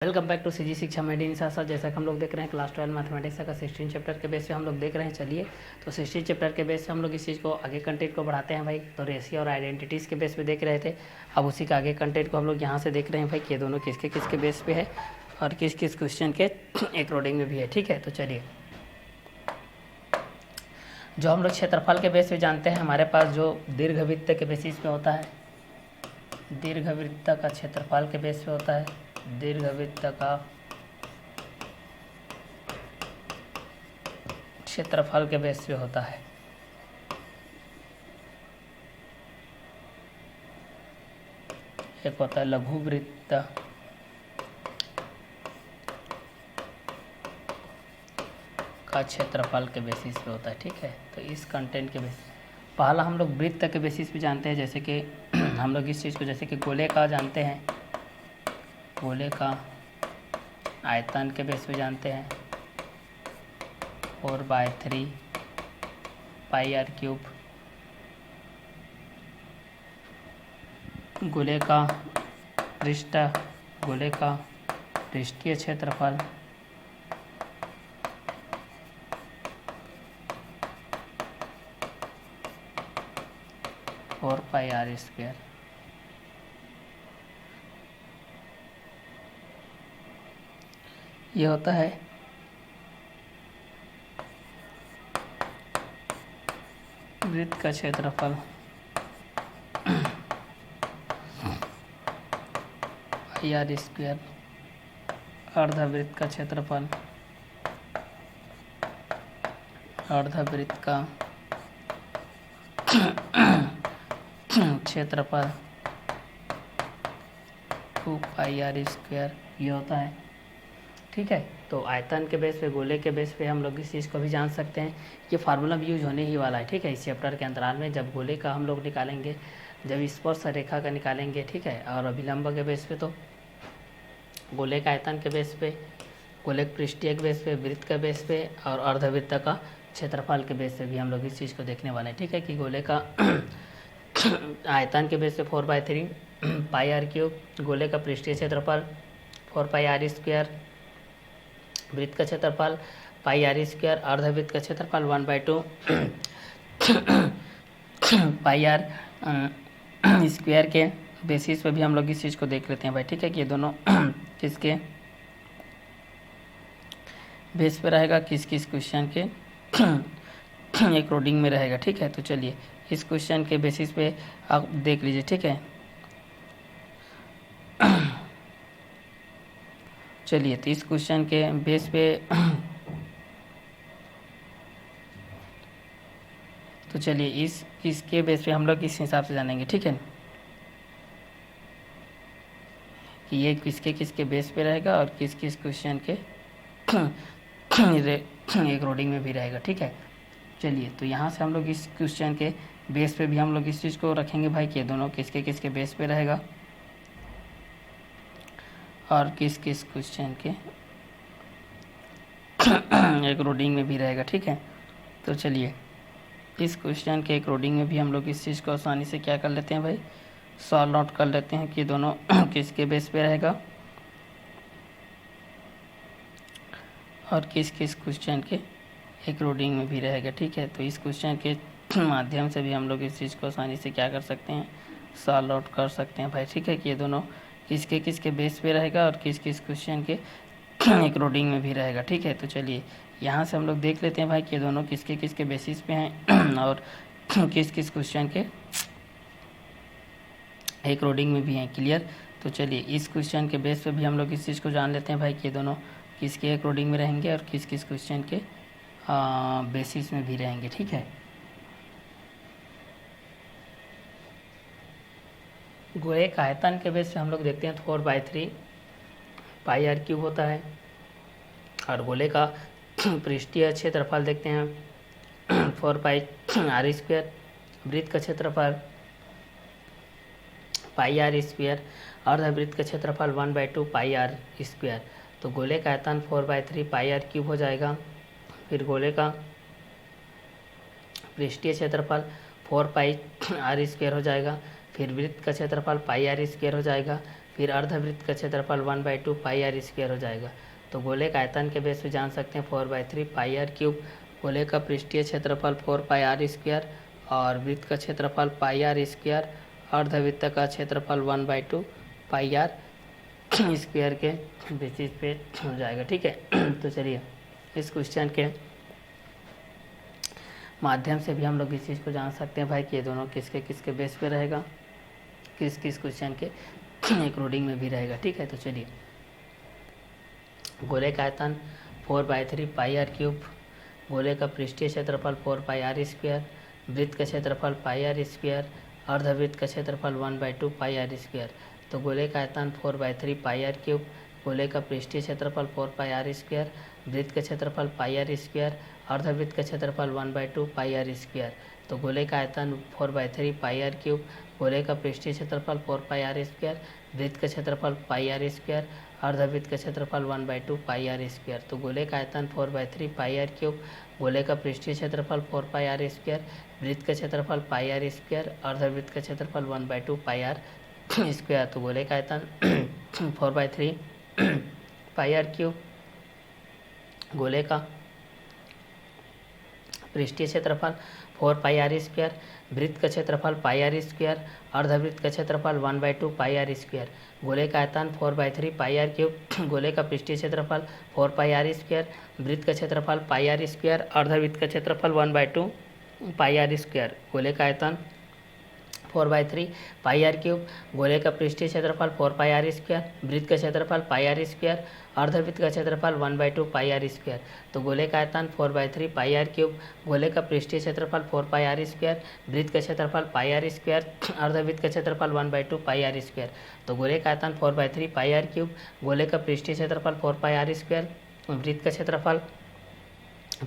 Welcome back to CG शिक्षा मेडी इंसा। जैसा कि हम लोग देख रहे हैं क्लास 12 मैथमेटिक्स का 16 चैप्टर के बेस पे हम लोग देख रहे हैं। चलिए तो 16 चैप्टर के बेस पे हम लोग इस चीज़ को आगे कंटेंट को बढ़ाते हैं भाई। तो रेशियो और आइडेंटिटीज़ के बेस पे देख रहे थे, अब उसी का आगे कंटेंट को हम लोग यहाँ से देख रहे हैं भाई कि ये दोनों किसके किसके बेस पे है और किस किस क्वेश्चन के अकॉर्डिंग में भी है। ठीक है, तो चलिए जो हम लोग क्षेत्रफल के बेस पे जानते हैं, हमारे पास जो दीर्घवृत्त के बेसिस पे होता है, दीर्घवृत्त का क्षेत्रफल के बेस पे होता है, दीर्घवृत्त का क्षेत्रफल के बेस पे होता है। एक होता है लघुवृत्त का क्षेत्रफल के बेसिस पे होता है। ठीक है, तो इस कंटेंट के बेसिस पहला हम लोग वृत्त के बेसिस पे जानते हैं, जैसे कि हम लोग इस चीज़ को जैसे कि गोले का जानते हैं, गोले का आयतन के बेस पे जानते हैं 4/3 पाई आर क्यूब। गोले का पृष्ठ, गोले का पृष्ठीय क्षेत्रफल 4 पाई आर स्क्वायर। ये होता है वृत्त का क्षेत्रफल। पाई आर स्क्वायर अर्धवृत्त का क्षेत्रफल, अर्धवृत्त का क्षेत्रफल 2 पाई आर स्क्वायर ये होता है। ठीक है, तो आयतन के बेस पे, गोले के बेस पे हम लोग इस चीज़ को भी जान सकते हैं। ये फार्मूला भी यूज होने ही वाला है। ठीक है, इस चैप्टर के अंतराल में जब गोले का हम लोग निकालेंगे, जब स्पर्श रेखा का निकालेंगे, ठीक है, और अभिलंब के बेस पे, तो गोले का आयतन के बेस पे, गोले के पृष्ठीय के बेस पे, वृत्त के बेस पे और अर्धवृत्त का क्षेत्रफल के बेस पे भी हम लोग इस चीज़ को देखने वाले हैं। ठीक है, कि गोले का आयतन के बेस पे 4/3 पाई आर क्यूब, गोले का पृष्ठीय क्षेत्रफल 4 पाई आर स्क्वायर, वृत्त का क्षेत्रफल पाई आर स्क्वायर, अर्धवृत्त का क्षेत्रफल 1/2 पाई आर स्क्वायर के बेसिस पे भी हम लोग इस चीज़ को देख लेते हैं भाई। ठीक है, कि ये दोनों किसके बेस पे रहेगा, किस किस क्वेश्चन के अकॉर्डिंग में रहेगा। ठीक है, तो चलिए इस क्वेश्चन के बेसिस पे आप देख लीजिए। ठीक है, चलिए तो इस क्वेश्चन के बेस पे तो चलिए इस किसके बेस पे हम लोग इस हिसाब से जानेंगे। ठीक है, कि ये किसके किसके बेस पे रहेगा और किस किस क्वेश्चन के अकॉर्डिंग में भी रहेगा। ठीक है, चलिए तो यहाँ से हम लोग इस क्वेश्चन के बेस पे भी हम लोग इस चीज़ को रखेंगे भाई कि दोनों किसके किसके बेस पे रहेगा और किस किस क्वेश्चन के अकॉर्डिंग में भी रहेगा। ठीक है, तो चलिए इस क्वेश्चन के अकॉर्डिंग में भी हम लोग इस चीज़ को आसानी से क्या कर लेते हैं भाई, सॉल्व आउट कर लेते हैं कि दोनों किसके बेस पे रहेगा और किस किस क्वेश्चन के अकॉर्डिंग में भी रहेगा। ठीक है, तो इस क्वेश्चन के माध्यम से भी हम लोग इस चीज़ को आसानी से क्या कर सकते हैं, सॉल्व आउट कर सकते हैं भाई। ठीक है, कि ये दोनों किसके किसके बेस पे रहेगा और किस किस क्वेश्चन के अकॉर्डिंग में भी रहेगा। ठीक है, तो चलिए यहाँ से हम लोग देख लेते हैं भाई कि ये दोनों किसके किसके बेसिस पे हैं और किस किस क्वेश्चन के अकॉर्डिंग में भी हैं। क्लियर, तो चलिए इस क्वेश्चन के बेस पे भी हम लोग इस चीज़ को जान लेते हैं भाई कि ये दोनों किसके अकॉर्डिंग में रहेंगे और किस किस क्वेश्चन के बेसिस में भी रहेंगे। ठीक है, गोले का आयतन के बेस पे हम लोग देखते हैं 4/3 पाई आर क्यूब होता है और गोले का पृष्ठीय क्षेत्रफल देखते हैं 4 पाई आर स्क्वायर, वृत्त का क्षेत्रफल पाई आर स्क्वायर, अर्धवृत्त का क्षेत्रफल 1/2 पाई आर स्क्वायर। तो गोले का आयतन 4/3 पाई आर क्यूब हो जाएगा, फिर गोले का पृष्ठीय क्षेत्रफल 4 पाई आर स्क्वायर हो जाएगा, फिर वृत्त का क्षेत्रफल पाई आर स्क्वायर हो जाएगा, फिर अर्धवृत्त का क्षेत्रफल 1/2 पाई आर स्क्वायर हो जाएगा। तो गोले का आयतन के बेस पे जान सकते हैं 4/3 पाई आर क्यूब, गोले का पृष्ठीय क्षेत्रफल 4 पाई आर स्क्वायर और वृत्त का क्षेत्रफल पाई आर स्क्वायर, अर्धवृत्त का क्षेत्रफल 1/2 पाई आर स्क्वायर के बेसिस पे हो जाएगा। ठीक है। तो चलिए इस क्वेश्चन के माध्यम से भी हम लोग इस चीज़ को जान सकते हैं भाई कि ये दोनों किसके किसके बेस पे रहेगा, किस किस क्वेश्चन के एक रीडिंग में भी रहेगा। ठीक है। तो चलिए गोले का आयतन 4/3 पाई आर क्यूब, गोले का पृष्ठीय क्षेत्रफल 4 पाई आर स्क्वायर, वृत्त का क्षेत्रफल पाई आर स्क्वायर, अर्धवृत्त का क्षेत्रफल 1/2 पाई आर स्क्वायर। तो गोले का आयतन 4/3 पाई आर क्यूब, गोले का पृष्ठीय क्षेत्रफल 4 पाई आर स्क्वायर, वृत्त का क्षेत्रफल पाई आर स्क्वायर, अर्धवृत्त का क्षेत्रफल 1/2 पाई आर स्क्वायर। तो गोले का आयतन 4/3 पाई आर क्यूब, गोले का पृष्ठीय क्षेत्रफल 4 पाई आर स्क्वायर, वृत्त का क्षेत्रफल पाई आर स्क्वायर, अर्धवृत्त का क्षेत्रफल 1/2 पाई आर स्क्वायर। तो गोले का आयतन 4/3 पाई आर क्यूब, गोले का पृष्ठीय क्षेत्रफल 4 पाई आर स्क्वायर, वृत्त का क्षेत्रफल पाई आर स्क्वायर, अर्धवृत्त का क्षेत्रफल 1/2 पाई आर स्क्वायर। तो गोले का आयतन 4/3 पाई आर क्यूब, गोले का पृष्ठीय क्षेत्रफल 4 पाई आर स्क्वायर, वृत्त का क्षेत्रफल पाई आर स्क्वायर, अर्धवृत्त का क्षेत्रफल 1/2 पाई आर स्क्वायर। गोले का आयतन 4/3 पाई आर क्यूब, गोले का पृष्ठीय क्षेत्रफल 4 पाई आर स्क्वायर, वृत्त का क्षेत्रफल पाई आर स्क्वायर, अर्धवृत्त का क्षेत्रफल 1/2 पाई आर स्क्वायर। गोले का आयतन 4/3 पाई आर क्यूब, गोले का पृष्ठीय क्षेत्रफल 4 पाई आर स्क्वायर, वृत्त का क्षेत्रफल पाई आर स्क्वायर, अर्धवृत्त का क्षेत्रफल 1/2 पाई आर स्क्वायर। तो गोले का आयतन 4/3 पाई आर क्यूब, गोले का पृष्ठीय क्षेत्रफल 4 पाई आर स्क्वायर, वृत्त का क्षेत्रफल पाई आर स्क्वायर, अर्धवृत्त का क्षेत्रफल 1/2 पाई आर स्क्वायर। तो गोले का आयतन 4/3 पाई आर क्यूब, गोले का पृष्ठीय क्षेत्रफल 4 पाई आर स्क्वायर, वृत्त का क्षेत्रफल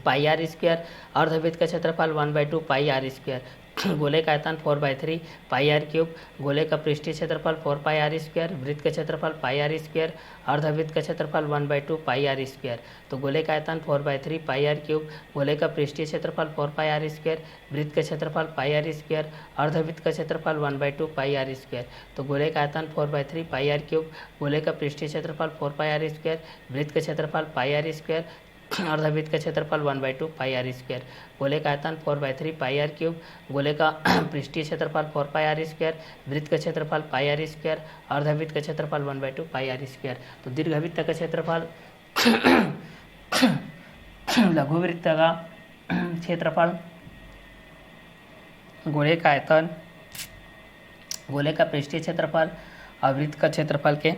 पाई आर स्क्वायर, अर्धवृत्त का क्षेत्रफल 1/2 पाई आर स्क्वायर। गोले का आयतन 4/3 पाई आर क्यूब, गोले का पृष्ठीय क्षेत्रफल 4 पाई आर स्क्वायर, वृत्त का क्षेत्रफल पाई आर स्क्वायर, अर्धवृत्त का क्षेत्रफल 1/2 पाई आर स्क्वायर। तो गोले का आयतन 4/3 पाई आर क्यूब, गोले का पृष्ठीय क्षेत्रफल 4 पाई आर स्क्वायर, वृत्त का क्षेत्रफल पाई आर स्क्वायर, अर्धवृत्त का क्षेत्रफल 1/2 पाई आर स्क्वायर। तो गोले का आयतन 4/3 पाई आर क्यूब, गोले का पृष्ठीय क्षेत्रफल 4 पाई आर स्क्वायर, वृत्त का क्षेत्रफल पाई आर स्क्वायर, अर्धवृत्त का क्षेत्रफल 1/2 पाई आर स्क्वायर। गोले का आयतन 4/3 पाई आर क्यूब, गोले का पृष्ठीय क्षेत्रफल 4 पाई आर स्क्वायर, वृत्त का क्षेत्रफल पाई आर स्क्वायर, अर्धवृत्त का क्षेत्रफल 1/2 पाई आर स्क्वायर। तो दीर्घवृत्त का क्षेत्रफल लघुवृत्त का क्षेत्रफल, गोले का आयतन, गोले का पृष्ठीय क्षेत्रफल और वृत्त का क्षेत्रफल के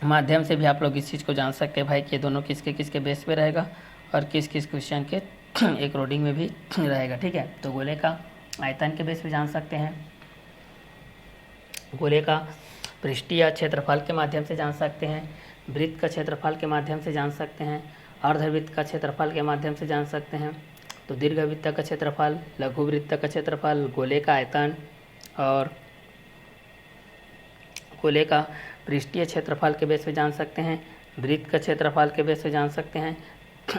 माध्यम से भी आप लोग इस चीज़ को जान सकते हैं भाई कि ये दोनों किसके किसके बेस पे रहेगा और किस किस क्वेश्चन के एक रीडिंग में भी रहेगा। ठीक है। तो गोले का आयतन के बेस पे जान सकते हैं, गोले का पृष्ठीय क्षेत्रफल के माध्यम से जान सकते हैं, वृत्त का क्षेत्रफल के माध्यम से जान सकते हैं, अर्धवृत्त का क्षेत्रफल के माध्यम से जान सकते हैं। तो दीर्घवृत्त का क्षेत्रफल, लघुवृत्त का क्षेत्रफल, गोले का आयतन और गोले का पृष्ठीय क्षेत्रफल के बेस पे जान सकते हैं, वृत्त का क्षेत्रफल के बेस पे जान सकते हैं,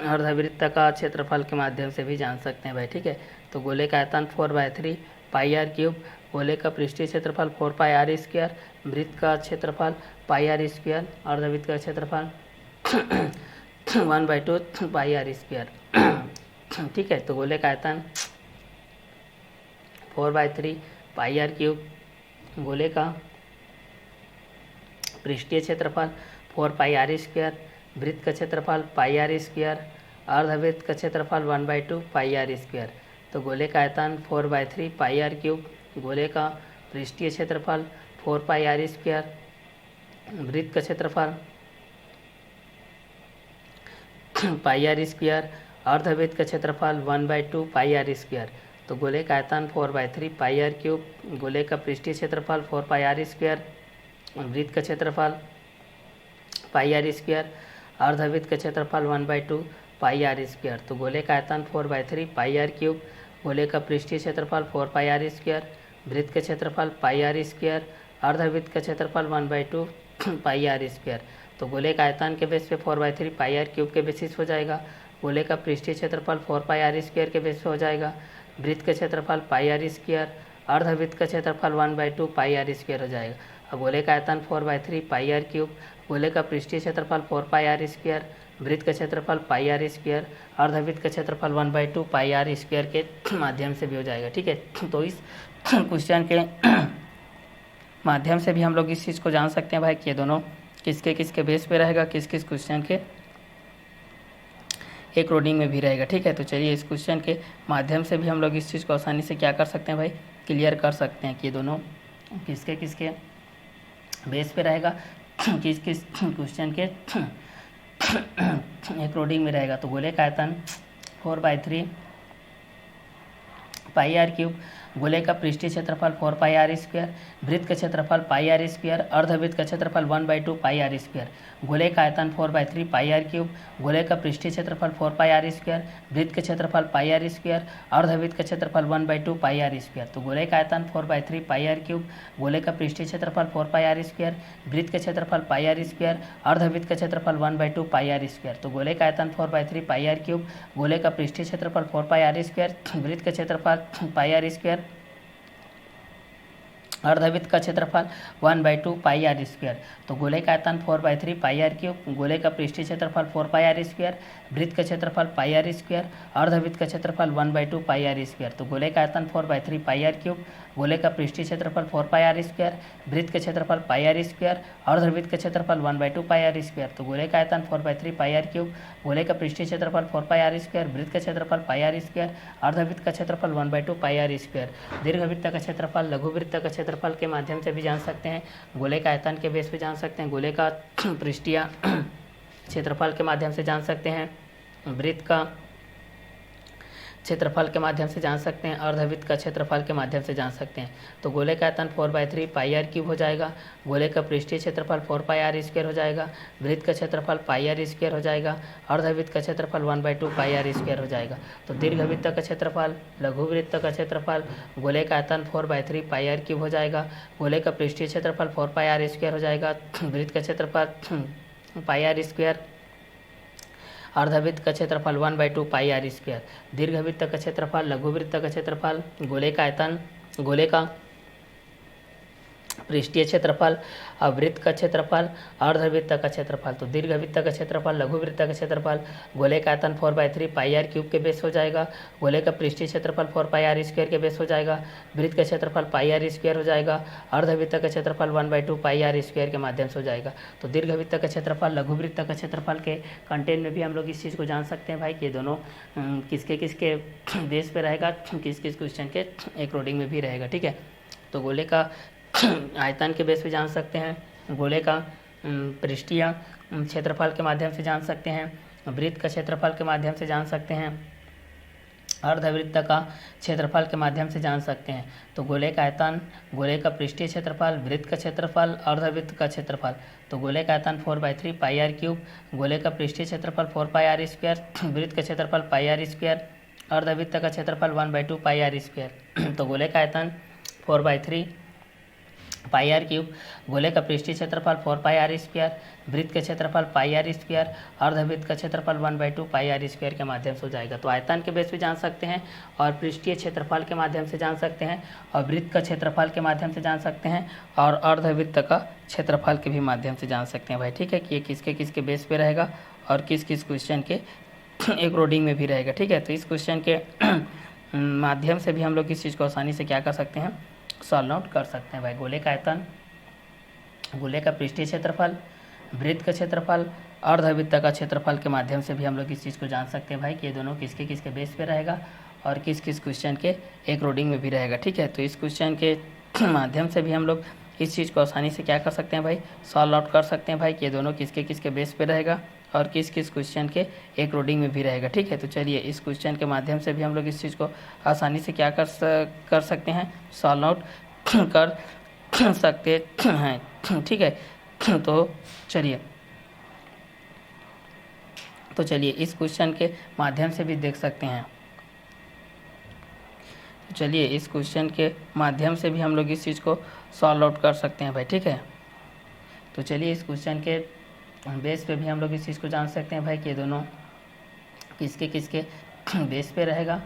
अर्धवृत्त का क्षेत्रफल के माध्यम से भी जान सकते हैं भाई। ठीक है। तो गोले का आयतन 4/3 पाई आर क्यूब, गोले का पृष्ठीय क्षेत्रफल 4 पाई आर स्क्वायर, वृत्त का क्षेत्रफल पाई आर स्क्वायर, अर्धवृत्त का क्षेत्रफल 1/2 पाई आर स्क्वायर। ठीक है। तो गोले का आयतन 4/3 पाई आर क्यूब, गोले का पृष्ठीय क्षेत्रफल 4 पाई आर स्क्वायर, वृत्त का क्षेत्रफल पाई आर स्क्वायर, अर्धवृत्त का क्षेत्रफल 1/2 पाई आर स्क्वायर। तो गोले का आयतन 4/3 पाई आर क्यूब, गोले का पृष्ठीय क्षेत्रफल 4 पाई आर स्क्वायर, वृत्त का क्षेत्रफल पाई आर स्क्वायर, अर्धवृत्त का क्षेत्रफल 1/2 पाई आर स्क्वायर। तो गोले का आयतन 4/3 पाई आर क्यूब, गोले का पृष्ठीय क्षेत्रफल 4 पाई आर स्क्वायर, वृत्त का क्षेत्रफल पाई आर स्क्वायर, अर्धवृत्त का क्षेत्रफल 1/2 पाई आर स्क्वायर। तो गोले का आयतन 4/3 पाई आर क्यूब, गोले का पृष्ठीय क्षेत्रफल 4 पाई आर स्क्वायर, वृत्त का क्षेत्रफल पाई आर स्क्वायर, अर्धवृत्त का क्षेत्रफल 1/2 पाई आर स्क्वायर। तो गोले का आयतन के बेस पे 4/3 पाई आर क्यूब के बेसिस हो जाएगा, गोले का पृष्ठीय क्षेत्रफल 4 पाई आर स्क्वायर के बेस पे हो जाएगा, वृत्त का क्षेत्रफल पाई आर स्क्वायर, अर्धवृत्त का क्षेत्रफल 1/2 पाई आर स्क्वायर हो जाएगा। गोले का आयतन 4/3 पाई आर क्यूब, गोले का पृष्ठीय क्षेत्रफल 4 पाई आर स्क्वायर, वृत्त का क्षेत्रफल पाई आर स्क्वायर, अर्धवृत्त का क्षेत्रफल 1/2 पाई आर स्क्वायर के माध्यम से भी हो जाएगा। ठीक है, तो इस क्वेश्चन के माध्यम से भी हम लोग इस चीज़ को जान सकते हैं भाई कि ये दोनों किसके किसके बेस पे रहेगा, किस किस क्वेश्चन के एक रोडिंग में भी रहेगा। ठीक है, तो चलिए इस क्वेश्चन के माध्यम से भी हम लोग इस चीज़ को आसानी से क्या कर सकते हैं भाई, क्लियर कर सकते हैं कि ये दोनों किसके किसके बेस पे रहेगा, किस किस क्वेश्चन के एक रोडिंग में रहेगा। तो गोले का आयतन 4/3 पाई आर क्यूब, गोले का पृष्ठीय क्षेत्रफल 4 पाई आर स्क्वायर, वृत्त का क्षेत्रफल पाई आर स्क्वायर, अर्धवृत्त का क्षेत्रफल 1/2 पाई आर स्क्वायर, गोले का आयतन 4/3 पाई आर क्यूब, गोले का पृष्ठीय क्षेत्रफल 4 पाई आर स्क्वायर, वृत्त का क्षेत्रफल पाई आर स्क्वायर, अर्धवृत्त का क्षेत्रफल 1/2 पाई आर स्क्वायर। तो गोले का आयतन 4/3 पाई आर क्यूब, गोले का पृष्ठीय क्षेत्रफल 4 पाई आर स्क्वायर, वृत्त का क्षेत्रफल पाई आर स्क्वायर, अर्धवृत्त का क्षेत्रफल 1/2 पाई आर स्क्वायर। तो गोले का आयतन 4/3 पाई आर क्यूब, गोले का पृष्ठीय क्षेत्रफल 4 पाई आर स्क्वायर, वृत्त का क्षेत्रफल पाई आर स्क्वायर, अर्धवृत्त का क्षेत्रफल 1/2 पाई आर स्क्वायर। तो गोले का आयतन 4/3 पाई आर क्यूब, गोले का पृष्ठीय क्षेत्रफल 4 पाई आर स्क्वायर, वृत्त का क्षेत्रफल पाई आर स्क्वायर, अर्धवृत्त का क्षेत्रफल 1/2 पाई आर स्क्वायर। तो गोले का आयतन 4/3 पाई आर क्यूब, गोले का पृष्ठीय क्षेत्रफल 4 पाई आर स्क्वायर, वृत्त का क्षेत्रफल पाई आर स्क्वायर, अर्धवृत्त का क्षेत्रफल 1/2 पाई आर स्क्वायर। तो गोले का आयतन 4/3 पाई आर क्यूब, गोले का पृष्ठीय क्षेत्रफल 4 पाई आर स्क्वायर, वृत्त का क्षेत्रफल पाई आर स्क्वायर, अर्धवृत्त का क्षेत्रफल 1/2 पाई आर स्क्वायर। दीर्घवृत्त का क्षेत्रफल लघु वृत्त का क्षेत्रफल के माध्यम से भी जान सकते हैं, गोले का आयतन के बेस पे जान सकते हैं, गोले का पृष्ठीय क्षेत्रफल के माध्यम से जान सकते हैं, वृत्त का क्षेत्रफल के माध्यम से जान सकते हैं, अर्धवृत्त का क्षेत्रफल के माध्यम से जान सकते हैं। तो गोले का आयतन 4/3 पाई आर क्यूब हो जाएगा, गोले का पृष्ठीय क्षेत्रफल 4 पाई आर स्क्वायर हो जाएगा, वृत्त का क्षेत्रफल पाई आर स्क्वायर हो जाएगा, अर्धवृत्त का क्षेत्रफल 1/2 पाई आर स्क्वायर हो जाएगा। तो दीर्घवृत्त का क्षेत्रफल लघु वृत्त का क्षेत्रफल गोले का आयतन 4/3 पाई आर क्यूब हो जाएगा, गोले का पृष्ठीय क्षेत्रफल 4 पाई आर स्क्वायर हो जाएगा, वृत्त का क्षेत्रफल पाई आर स्क्वायर, अर्धवृत्त का क्षेत्रफल 1/2 पाई आर स्क्वायर। दीर्घवृत्त का क्षेत्रफल लघु वृत्त का क्षेत्रफल गोले का आयतन, गोले का पृष्ठीय क्षेत्रफल, वृत्त का क्षेत्रफल, अर्धवृत्त का क्षेत्रफल। तो दीर्घवृत्त का क्षेत्रफल लघु वृत्त का क्षेत्रफल गोले का आयतन 4/3 पाई आर क्यूब के बेस हो जाएगा, गोले का पृष्ठीय क्षेत्रफल 4 पाई आर स्क्वायर के बेस हो जाएगा, वृत्त का क्षेत्रफल पाई आर स्क्वायर हो जाएगा, अर्धवृत्त का क्षेत्रफल 1/2 पाई आर स्क्वायर के माध्यम से हो जाएगा। तो दीर्घवृत्त का क्षेत्रफल लघु वृत्त का क्षेत्रफल के कंटेंट में भी हम लोग इस चीज़ को जान सकते हैं भाई कि ये दोनों किसके किसके बेस पे रहेगा, किस किस क्वेश्चन के एक रोडिंग में भी रहेगा। ठीक है, तो गोले का आयतन के बेस पे जान सकते हैं, गोले का पृष्ठीय क्षेत्रफल के माध्यम से जान सकते हैं, वृत्त का क्षेत्रफल के माध्यम से जान सकते हैं, अर्धवृत्त का क्षेत्रफल के माध्यम से जान सकते हैं। तो गोले का आयतन, गोले का पृष्ठीय क्षेत्रफल, वृत्त का क्षेत्रफल, अर्धवृत्त का क्षेत्रफल। तो गोले का आयतन 4/3 पाई आर क्यूब, गोले का पृष्ठीय क्षेत्रफल 4 पाई आर स्क्वायर, वृत्त का क्षेत्रफल पाई आर स्क्वायर, अर्धवृत्त का क्षेत्रफल 1/2 पाई आर स्क्वायर। तो गोले का आयतन 4/3 पाई आर क्यूब, गोले का पृष्ठीय क्षेत्रफल 4 पाई आर स्क्वायर, वृत्त का क्षेत्रफल पाई आर स्क्वायर, अर्धवृत्त का क्षेत्रफल 1/2 पाई आर स्क्वायर के माध्यम से हो जाएगा। तो आयतन के बेस पे जान सकते हैं और पृष्ठीय क्षेत्रफल के माध्यम से जान सकते हैं और वृत्त का क्षेत्रफल के माध्यम से जान सकते हैं और अर्धवृत्त का क्षेत्रफल के भी माध्यम से जान सकते हैं भाई। ठीक है, कि ये किसके किसके बेस पे रहेगा और किस किस क्वेश्चन के एक रोडिंग में भी रहेगा। ठीक है, तो इस क्वेश्चन के माध्यम से भी हम लोग इस चीज़ को आसानी से क्या कर सकते हैं, सॉल्व आउट कर सकते हैं भाई। गोले का आयतन, गोले का पृष्ठीय क्षेत्रफल, वृत्त का क्षेत्रफल, अर्धवृत्त का क्षेत्रफल के माध्यम से भी हम लोग इस चीज़ को जान सकते हैं भाई कि ये दोनों किसके किसके बेस पे रहेगा और किस किस क्वेश्चन के एक रोडिंग में भी रहेगा। ठीक है, तो इस क्वेश्चन के माध्यम से भी हम लोग इस चीज़ को आसानी से क्या कर सकते हैं भाई, सॉल्व आउट कर सकते हैं भाई कि ये दोनों किसके किसके बेस पे रहेगा और किस किस क्वेश्चन के एक रोडिंग में भी रहेगा। ठीक है, तो चलिए इस क्वेश्चन के माध्यम से भी हम लोग इस चीज़ को आसानी से क्या कर सकते हैं, सॉल्व आउट कर सकते हैं। ठीक है, तो चलिए इस क्वेश्चन के माध्यम से भी देख सकते हैं। चलिए इस क्वेश्चन के माध्यम से भी हम लोग इस चीज़ को सॉल्व आउट कर सकते हैं भाई। ठीक है, तो चलिए इस क्वेश्चन के बेस पे भी हम लोग इस चीज़ को जान सकते हैं भाई कि ये दोनों किसके किसके बेस पे रहेगा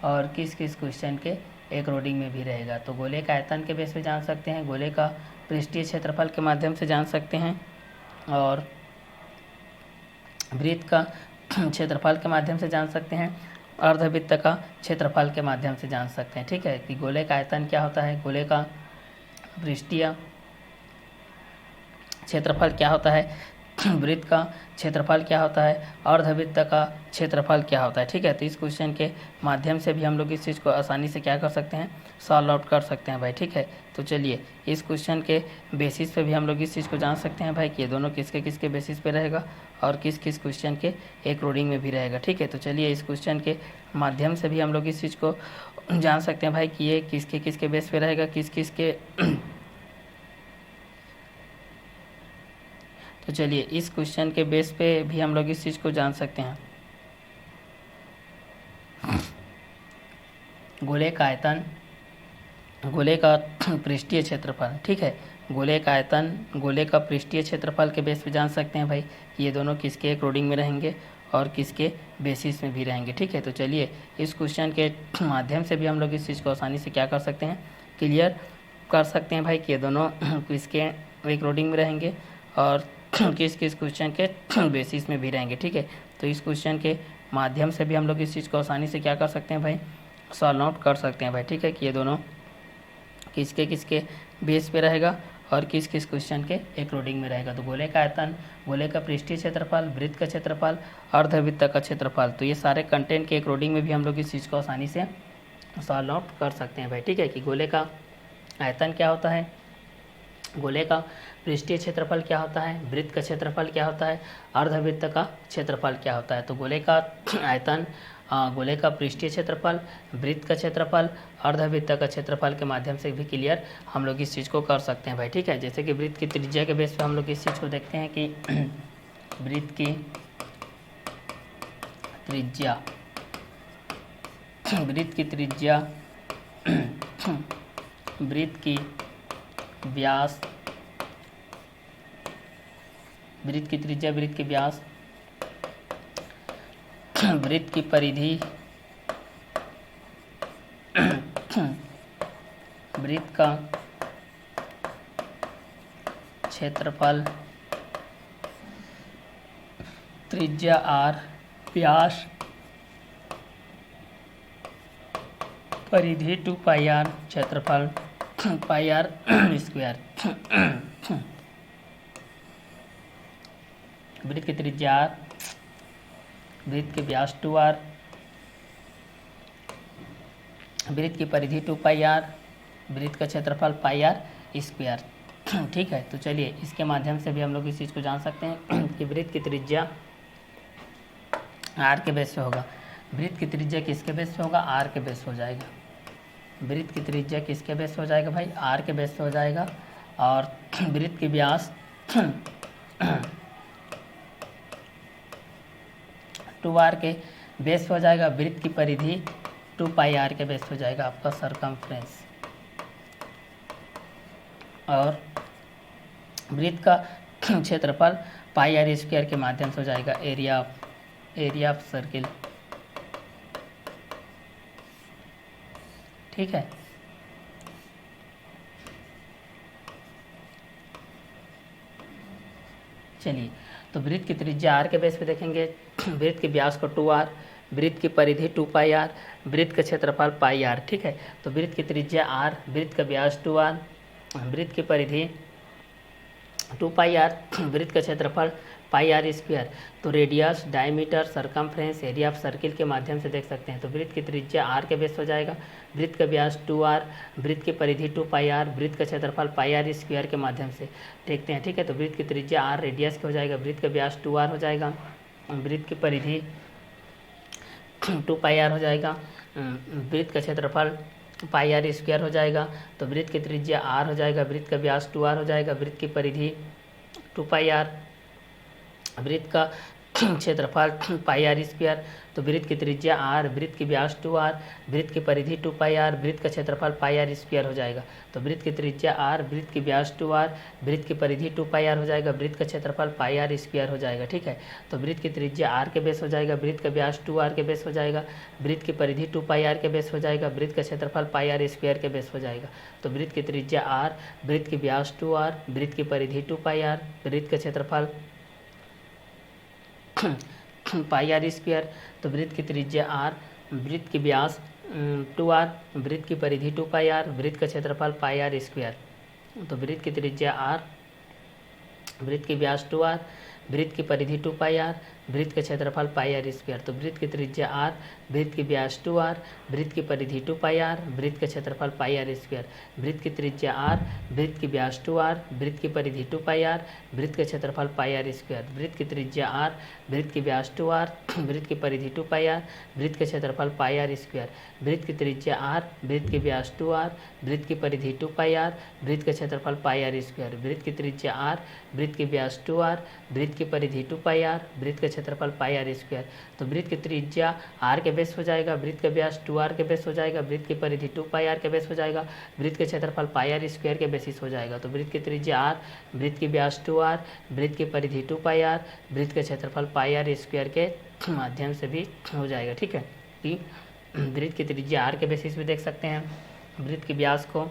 और किस किस क्वेश्चन के एक रोडिंग में भी रहेगा। तो गोले का आयतन के बेस पे जान सकते हैं, गोले का पृष्ठीय क्षेत्रफल के माध्यम से जान सकते हैं और वृत्त का क्षेत्रफल के माध्यम से जान सकते हैं, अर्धवृत्त का क्षेत्रफल के माध्यम से जान सकते हैं। ठीक है, कि गोले का आयतन क्या होता है, गोले का पृष्ठीय क्षेत्रफल क्या होता है, वृत्त का क्षेत्रफल क्या होता है, अर्धवृत्त का क्षेत्रफल क्या होता है। ठीक है, तो इस क्वेश्चन के माध्यम से भी हम लोग इस चीज़ को आसानी से क्या कर सकते हैं, सॉल्व आउट कर सकते हैं भाई। ठीक है, तो चलिए इस क्वेश्चन के बेसिस पे भी हम लोग इस चीज़ को जान सकते हैं भाई कि ये दोनों किसके किसके बेसिस पे रहेगा और किस किस क्वेश्चन के एक रोडिंग में भी रहेगा। ठीक है, तो चलिए इस क्वेश्चन के माध्यम से भी हम लोग इस चीज़ को जान सकते हैं भाई कि ये किसके किसके बेस पे रहेगा, किस किस के तो चलिए इस क्वेश्चन के बेस पे भी हम लोग इस चीज़ को जान सकते हैं। गोले का आयतन, गोले का पृष्ठीय क्षेत्रफल। ठीक है, गोले का आयतन, गोले का पृष्ठीय क्षेत्रफल के बेस पे जान सकते हैं भाई कि ये दोनों किसके एक रोडिंग में रहेंगे और किसके बेसिस में भी रहेंगे। ठीक है, तो चलिए इस क्वेश्चन के माध्यम से भी हम लोग इस चीज़ को आसानी से क्या कर सकते हैं, क्लियर कर सकते हैं भाई कि ये दोनों किसके एक रोडिंग में रहेंगे और किस किस क्वेश्चन के बेसिस में भी रहेंगे। ठीक है, तो इस क्वेश्चन के माध्यम से भी हम लोग इस चीज़ को आसानी से क्या कर सकते हैं भाई, सॉल्व आउट कर सकते हैं भाई। ठीक है, कि ये दोनों किसके किसके बेस पे रहेगा और किस किस क्वेश्चन के एक रोडिंग में रहेगा। तो गोले का आयतन, गोले का पृष्ठीय क्षेत्रफल, वृत्त का क्षेत्रफल, अर्धवृत्त का क्षेत्रफल, तो ये सारे कंटेंट के एक रोडिंग में भी हम लोग इस चीज़ को आसानी से सॉल्व आउट कर सकते हैं भाई। ठीक है, कि गोले का आयतन क्या होता है, गोले का पृष्ठीय क्षेत्रफल क्या होता है, वृत्त का क्षेत्रफल क्या होता है, अर्धवृत्त का क्षेत्रफल क्या होता है। तो गोले का आयतन, गोले का पृष्ठीय क्षेत्रफल, वृत्त का क्षेत्रफल, अर्धवृत्त का क्षेत्रफल के माध्यम से भी क्लियर हम लोग इस चीज़ को कर सकते हैं भाई। ठीक है, जैसे कि वृत्त की त्रिज्या के बेस पे हम लोग इस चीज़ को देखते हैं कि वृत्त की त्रिज्या, वृत्त की त्रिज्या, वृत्त की व्यास, वृत्त की त्रिज्या, वृत्त की व्यास, वृत्त की परिधि, वृत्त का क्षेत्रफल, त्रिज्या r, व्यास, परिधि 2πr, क्षेत्रफल πr स्क्वायर। वृत्त की त्रिज्या r, वृत्त के व्यास 2r, वृत्त की परिधि 2πr, वृत्त का क्षेत्रफल πr स्क्वायर। ठीक है, तो चलिए इसके माध्यम से भी हम लोग इस चीज़ को जान सकते हैं कि वृत्त की त्रिज्या r के बेस पे होगा, वृत्त की त्रिज्या किसके बेस पे होगा, r के बेस पे हो जाएगा। वृत्त की त्रिज्या किसके बेस पे हो जाएगा भाई, r के बेस पे हो जाएगा और वृत्त की व्यास 2r के बेस पे हो जाएगा, वृत्त की परिधि 2πr के बेस पे हो जाएगा आपका सरकमफ्रेंस, और वृत्त का क्षेत्रफल πr स्क्वायर के माध्यम से हो जाएगा एरिया ऑफ सर्किल। ठीक है, चलिए तो वृत्त की त्रिज्या r के बेस पे देखेंगे, वृत्त के व्यास को 2r, वृत्त की परिधि 2πr, वृत्त का क्षेत्रफल πr। ठीक है, तो वृत्त की त्रिज्या r, वृत्त का व्यास 2r, वृत्त की परिधि 2πr, वृत्त का क्षेत्रफल πr स्क्वायर। तो radius, diameter, circumference, area of circle के माध्यम से देख सकते हैं। तो वृत्त की त्रिज्या r के बेस हो जाएगा, वृत्त का व्यास 2r, वृत्त की परिधि 2πr, वृत्त का क्षेत्रफल πr स्क्वायर के माध्यम से देखते हैं। ठीक है, तो वृत्त की त्रिज्या r रेडियस के हो जाएगा, वृत्त का व्यास 2r हो जाएगा, वृत्त की परिधि 2πr हो जाएगा, वृत्त का क्षेत्रफल πr स्क्वायर हो जाएगा। तो वृत्त की त्रिज्या r हो जाएगा, वृत्त का व्यास 2r हो जाएगा, वृत्त की परिधि 2πr, वृत्त का क्षेत्रफल पाई आर स्क्वायर, तो वृत्त की त्रिज्या आर, वृत्त की व्यास 2r, वृत्त की परिधि 2 पाई आर, वृत्त का क्षेत्रफल पाई आर स्क्वायर हो जाएगा। तो वृत्त की त्रिज्या आर, वृत्त की व्यास 2r, वृत्त की परिधि 2 पाई आर हो जाएगा, वृत्त का क्षेत्रफल पाई आर स्क्वायर हो जाएगा। ठीक है, तो वृत्त की त्रिज्या आर के बेस हो जाएगा, वृत्त का व्यास 2r के बेस हो जाएगा, वृत्त की परिधि 2 पाई आर के बेस हो जाएगा, वृत्त का क्षेत्रफल पाई आर स्क्वायर के बेस हो जाएगा। तो वृत्त की त्रिज्या आर, वृत्त की व्यास 2r, वृत्त की परिधि 2 पाई आर, वृत्त का क्षेत्रफल पाई आर स्क्वायर, तो वृत्त की त्रिज्या आर, वृत्त की व्यास 2r, वृत्त की परिधि 2 पाई आर, वृत्त का क्षेत्रफल पाई आर स्क्वायर। तो वृत्त की त्रिज्या आर, वृत्त की व्यास 2r, वृत्त की परिधि 2 पाई आर, वृत्त का क्षेत्रफल पाई आर स्क्वायर। तो वृत्त की त्रिज्या आर, वृत्त की व्यास 2r, वृत्त की परिधि 2 पाई आर, वृत्त का क्षेत्रफल पाई आर स्क्वायर। वृत्त की त्रिज्या आर, वृत्त की व्यास 2r, वृत्त की परिधि 2 पाई आर, वृत्त का क्षेत्रफल पाई आर स्क्वायर। वृत्त की त्रिज्या आर, वृत्त की व्यास 2r, वृत्त की परिधि 2 पाई आर, वृत्त का क्षेत्रफल पाई आर स्क्वायर। वृत्त की त्रिज्या आर, वृत्त की व्यास 2r, वृत्त की परिधि 2 पाई आर, वृत्त का क्षेत्रफल पाई आर स्क्वायर। वृत्त की त्रिज्या आर, वृत्त की व्यास 2r, वृत्त की परिधि 2 पाई आर, वृत्त का क्षेत्रफल पाई आर स्क्वायर। तो वृत्त की त्रिज्या आर के बेस हो जाएगा, वृत्त का व्यास 2r के बेस हो जाएगा, वृत्त की परिधि 2 पाई आर के बेस हो जाएगा, वृत्त के क्षेत्रफल पाई आर स्क्वायर के बेसिस हो जाएगा। तो वृत्त की त्रिज्या आर, वृत्त की व्यास 2r, वृत्त की परिधि 2 पाई आर, वृत्त का क्षेत्रफल पाई आर स्क्वायर के माध्यम से भी हो जाएगा। ठीक है, कि वृत्त की त्रिज्या आर के बेसिस भी देख सकते हैं, वृत्त की व्यास को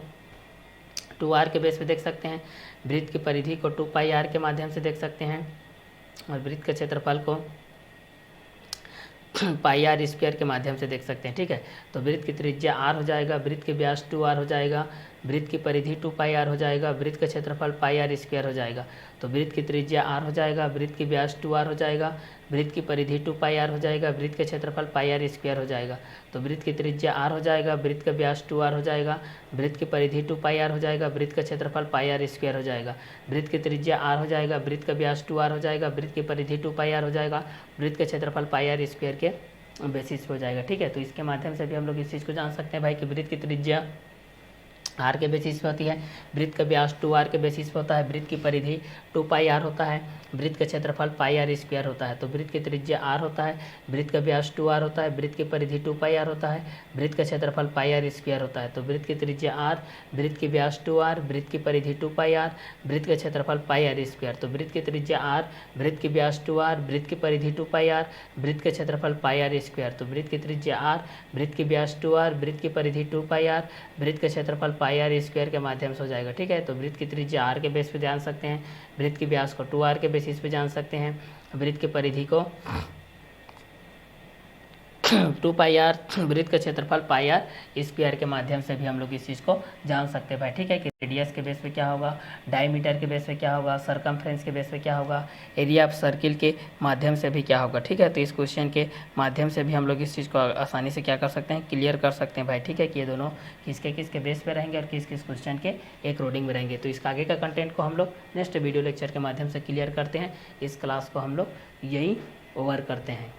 2r के बेस पे देख सकते हैं, वृत्त की परिधि को 2 पाई आर के माध्यम से देख सकते हैं, और वृत्त के क्षेत्रफल को पाई आर स्क्वायर के माध्यम से देख सकते हैं। ठीक है, तो वृत्त की त्रिज्या आर हो जाएगा, वृत्त के व्यास 2r हो जाएगा, वृत्त की परिधि 2 पाई आर हो जाएगा, वृत्त का क्षेत्रफल पाई आर स्क्वायर हो जाएगा। तो वृत्त की त्रिज्या आर हो जाएगा, वृत्त की व्यास 2r हो जाएगा, वृत्त की परिधि 2 पाई आर हो जाएगा, वृत्त का क्षेत्रफल पाई आर स्क्वायर हो जाएगा। तो वृत्त की त्रिज्या आर हो जाएगा, वृत्त का व्यास 2r हो जाएगा, वृत्त की परिधि 2 पाई आर हो जाएगा, वृत्त का क्षेत्रफल पाई आर स्क्वायर हो जाएगा। वृत्त की त्रिज्या आर हो जाएगा, वृत्त का व्यास 2r हो जाएगा, वृत्त की परिधि 2 पाई आर हो जाएगा, वृत्त का क्षेत्रफल पाई आर स्क्वायर के बेसिस हो जाएगा। ठीक है, तो इसके माध्यम से भी हम लोग इस चीज़ को जान सकते हैं भाई कि वृत्त की त्रिज्या आर के बेसिस पे होती है, वृत्त का व्यास 2r के बेसिस पे होता है, वृत्त की परिधि 2 पाई आर होता है, वृत्त का क्षेत्रफल पाई आर स्क्वायर होता है। तो वृत्त की त्रिज्या आर होता है, वृत्त का व्यास 2r होता है, वृत्त की परिधि 2 पाई आर होता है, वृत्त का क्षेत्रफल पाई आर स्क्वायर होता है। तो वृत्त की त्रिज्या आर, वृत्त की व्यास 2r, वृत्त की परिधि 2 पाई आर, वृत्त का क्षेत्रफल पाई आर स्क्वायर। तो वृत्त की त्रिज्या आर, वृत्त की व्यास 2r, वृत्त की परिधि 2 पाई आर, वृत्त का क्षेत्रफल पाई आर स्क्वायर। तो वृत्त की त्रिज्या आर, वृत्त की व्यास 2r, वृत्त की परिधि 2 पाई आर, वृत्त का क्षेत्रफल पाई आर स्क्वायर के माध्यम से हो जाएगा। ठीक है, तो वृत्त की त्रिज्या आर के बेस पे जान सकते हैं, वृत्त की व्यास को 2r के बेसिस पे जान सकते हैं, वृत्त की परिधि को 2 पाई आर, वृत्त का क्षेत्रफल पाई आर स्क्वायर के माध्यम से भी हम लोग इस चीज़ को जान सकते हैं भाई। ठीक है, कि रेडियस के बेस पे क्या होगा, डायमीटर के बेस पे क्या होगा, सरकमफ्रेंस के बेस पे क्या होगा, एरिया ऑफ सर्किल के माध्यम से भी क्या होगा। ठीक है, तो इस क्वेश्चन के माध्यम से भी हम लोग इस चीज़ को आसानी से क्या कर सकते हैं, क्लियर कर सकते हैं भाई। ठीक है, कि ये दोनों किसके किसके बेस पे रहेंगे और किस किस क्वेश्चन के अकॉर्डिंग में रहेंगे। तो इसका आगे का कंटेंट को हम लोग नेक्स्ट वीडियो लेक्चर के माध्यम से क्लियर करते हैं। इस क्लास को हम लोग यही ओवर करते हैं।